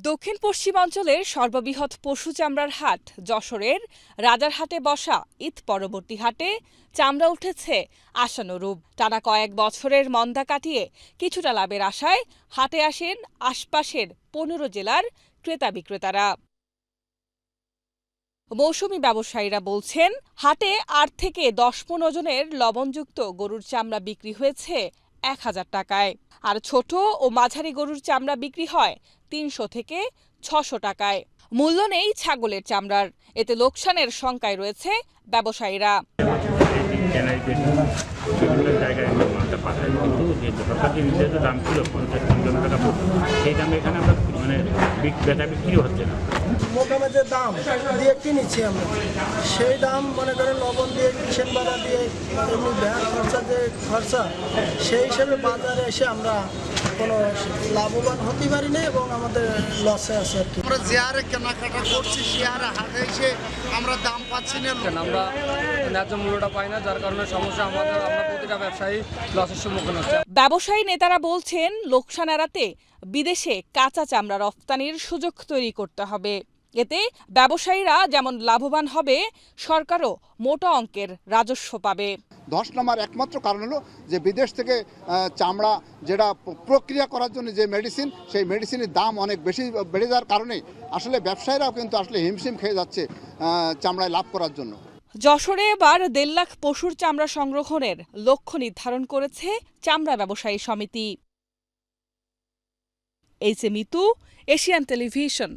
দক্ষিণ পশ্চিমাঞ্চলের সর্ববৃহৎ পশু চামড়ার হাট যশোরের রাজারহাটে বসা ঈদ পরবর্তী হাটে চামড়া উঠেছে আশানুরূপ। টানা কয়েক বছরের মন্দা কাটিয়ে কিছুটা লাভের আশায় হাটে আসেন আশপাশের ১৫ জেলার ক্রেতা বিক্রেতারা। মৌসুমি ব্যবসায়ীরা বলছেন, হাটে ৮ থেকে ১০ মণ ওজনের লবণযুক্ত গরুর চামড়া বিক্রি হয়েছে ১,০০০ টাকায়, আর ছোট ও মাঝারি গরুর চামড়া বিক্রি হয় ৩০০ থেকে ৬০০ টাকায়। মূল্য নেই ছাগলের চামড়ার, এতে লোকসানের শঙ্কায় রয়েছে ব্যবসায়ীরা। মোকামে যে দাম দিয়ে কিনেছি আমরা, সেই দাম মনে করেন লবণ দিয়ে কিষেন বাধা দিয়ে এমনি ভ্যান খরচা যে খরচা, সেই হিসেবে বাজারে এসে আমরা কোনো লাভবান হতে পারি না এবং আমাদের লসে আছে আর কি। আমরা যে হারে কেনাকাটা করছি সে হারে হাটে এসে আমরা দাম পাচ্ছি না, আমরা ন্যায্য মূল্যটা পাই না, যার কারণে সমস্যা আমরা প্রতিটা ব্যবসায়ী লসের সম্মুখীন হচ্ছে। ব্যবসায়ী নেতারা বলছেন, লোকসান এড়াতে বিদেশে কাঁচা চামড়া রফতানির সুযোগ তৈরি করতে হবে। এতে ব্যবসায়ীরা যেমন লাভবান হবে, সরকারও মোটা অঙ্কের রাজস্ব পাবে। ধস নামার একমাত্র কারণ হলো যে বিদেশ থেকে চামড়া যেটা প্রক্রিয়া করার জন্য যে মেডিসিন, সেই মেডিসিনের দাম অনেক বেশি বেড়ে যাওয়ার কারণে আসলে ব্যবসায়ীরাও কিন্তু আসলে হিমশিম খেয়ে যাচ্ছে চামড়ায় লাভ করার জন্য। যশোরে এবার ১.৫ লাখ পশুর চামড়া সংগ্রহণের লক্ষ্য নির্ধারণ করেছে চামড়া ব্যবসায়ী সমিতি। H A Mitu, Asian television.